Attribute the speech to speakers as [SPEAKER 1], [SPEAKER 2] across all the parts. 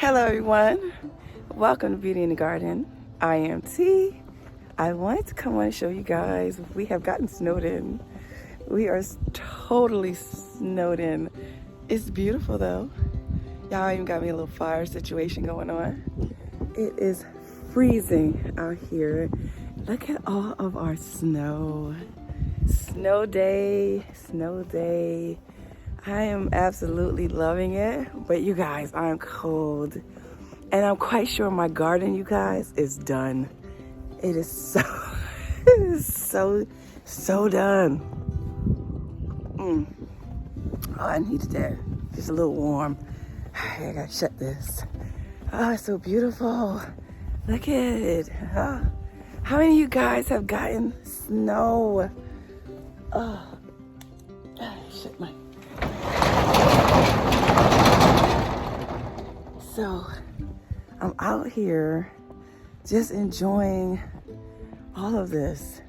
[SPEAKER 1] Hello everyone, welcome to Beauty in the Garden. I am T. I wanted to come on and show you guys we have gotten snowed in. We are totally snowed in. It's beautiful though. Y'all even got me a little fire situation going on. It is freezing out here. Look at all of our snow. Snow day, snow day. I am absolutely loving it, but you guys, I'm cold. And I'm quite sure my garden, you guys, is done. It is so, so done. Oh, I needed that. Just a little warm. I gotta shut this. Oh, it's so beautiful. Look at it. Oh, how many of you guys have gotten snow? Oh, shut my. So I'm out here just enjoying all of this.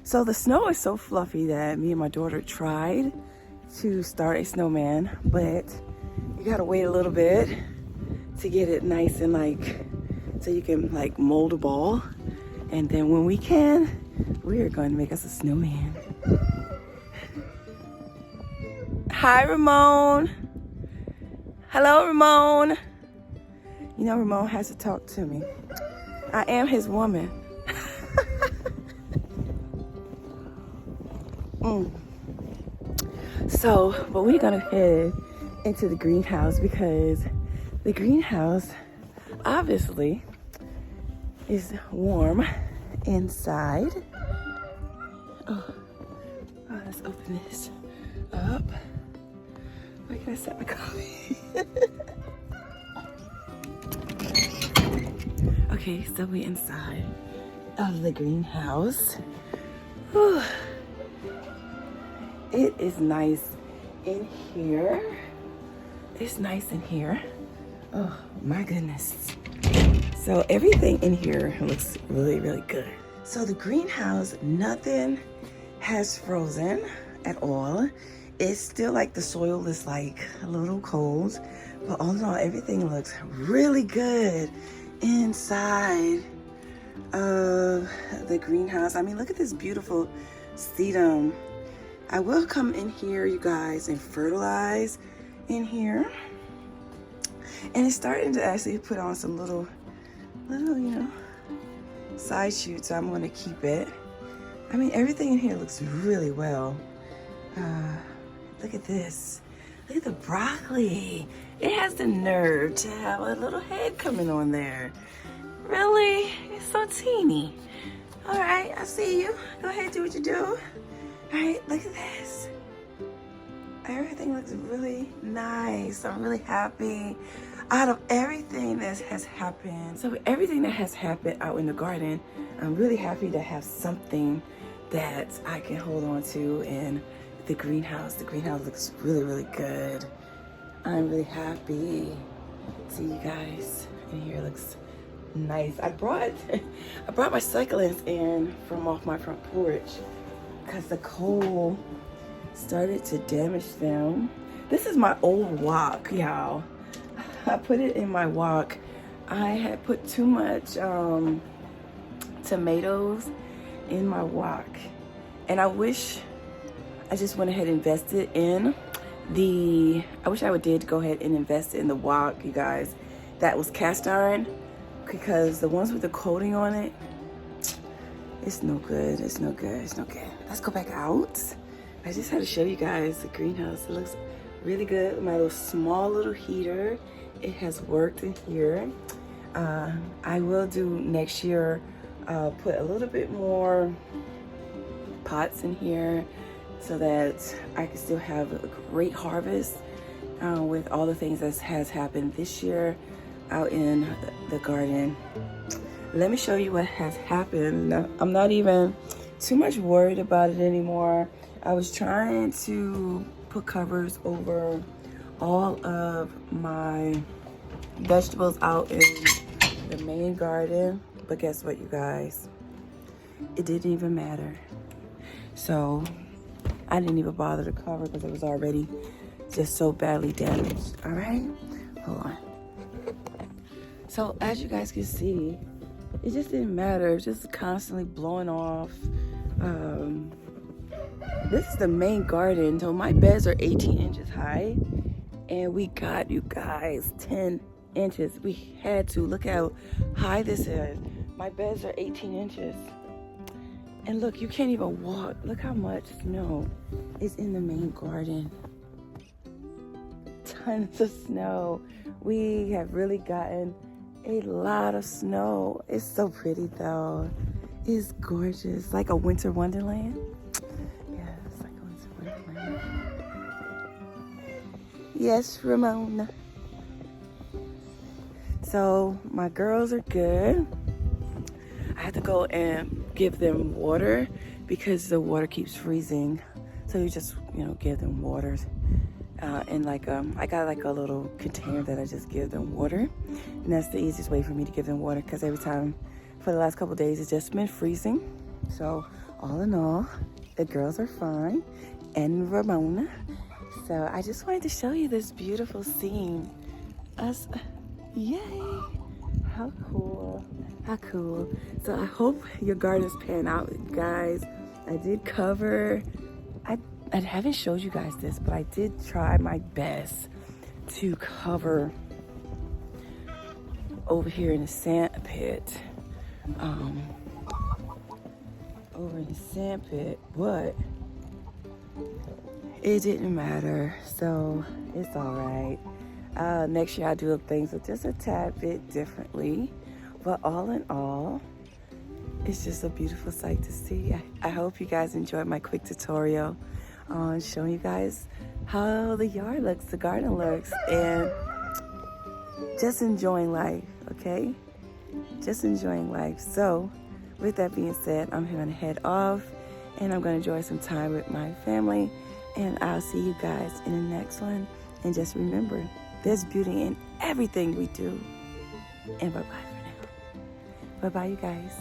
[SPEAKER 1] So the snow is so fluffy that me and my daughter tried to start a snowman, but you gotta wait a little bit to get it nice and so you can mold a ball. And then when we can, we are going to make us a snowman. Hi, Ramon. Hello, Ramon. You know, Ramon has to talk to me. I am his woman. So, but we're gonna head into the greenhouse because the greenhouse obviously is warm inside. Oh, let's open this up. Where can I set my coffee? Okay, so we're inside of the greenhouse. Whew. It is nice in here. It's nice in here. Oh my goodness. So everything in here looks really, really good. So the greenhouse, nothing has frozen at all. It's still the soil is a little cold, but all in all, everything looks really good inside of the greenhouse. I mean, look at this beautiful sedum. I will come in here, you guys, and fertilize in here. And it's starting to actually put on some little, side shoots. So I'm going to keep it. I mean, everything in here looks really well. Look at this. Look at the broccoli. It has the nerve to have a little head coming on there. Really? It's so teeny. All right, I see you. Go ahead, do what you do. All right, look at this. Everything looks really nice. I'm really happy out of everything that has happened. So everything that has happened out in the garden, I'm really happy to have something that I can hold on to in the greenhouse. The greenhouse looks really, really good. I'm really happy. See, you guys, in here looks nice. I brought my succulents in from off my front porch because the cold started to damage them. This is my old wok, y'all. I put it in my wok. I had put too much tomatoes in my wok, and I wish I just went ahead and invested in I wish I did go ahead and invest in the wok, you guys. That was cast iron, because the ones with the coating on it, it's no good. It's no good. It's no good. Let's go back out. I just had to show you guys the greenhouse. It looks really good. My small little heater, it has worked in here. I will do next year, put a little bit more pots in here so that I can still have a great harvest with all the things that has happened this year out in the garden. Let me show you what has happened. Now, I'm not even too much worried about it anymore. I was trying to put covers over all of my vegetables out in the main garden, but guess what, you guys? It didn't even matter. So I didn't even bother to cover because it was already just so badly damaged. All right, hold on. So as you guys can see, it just didn't matter. It's just constantly blowing off. This is the main garden. So my beds are 18 inches high. And we got, you guys, 10 inches. We had to. Look how high this is. My beds are 18 inches. And look, you can't even walk. Look how much snow is in the main garden. Tons of snow. We have really gotten a lot of snow. It's so pretty though. It's gorgeous. Like a winter wonderland. Yeah, it's like a winter wonderland. Yes, Ramona. So my girls are good. I have to go and give them water because the water keeps freezing. So you just, give them water. And I got like a little container that I just give them water. And that's the easiest way for me to give them water because every time for the last couple of days it's just been freezing. So all in all, the girls are fine. And Ramona. So I just wanted to show you this beautiful scene. Yay! How cool. How cool. So I hope your gardens pan out, guys. I did cover, I haven't showed you guys this, but I did try my best to cover over here in the sand pit. Over in the sand pit, but it didn't matter, so it's all right. Next year I'll do things just a tad bit differently, but all in all, it's just a beautiful sight to see. I hope you guys enjoyed my quick tutorial on showing you guys how the yard looks, the garden looks, and just enjoying life, okay? Just enjoying life. So with that being said, I'm going to head off and I'm going to enjoy some time with my family, and I'll see you guys in the next one. And just remember, there's beauty in everything we do. And bye-bye for now. Bye-bye, you guys.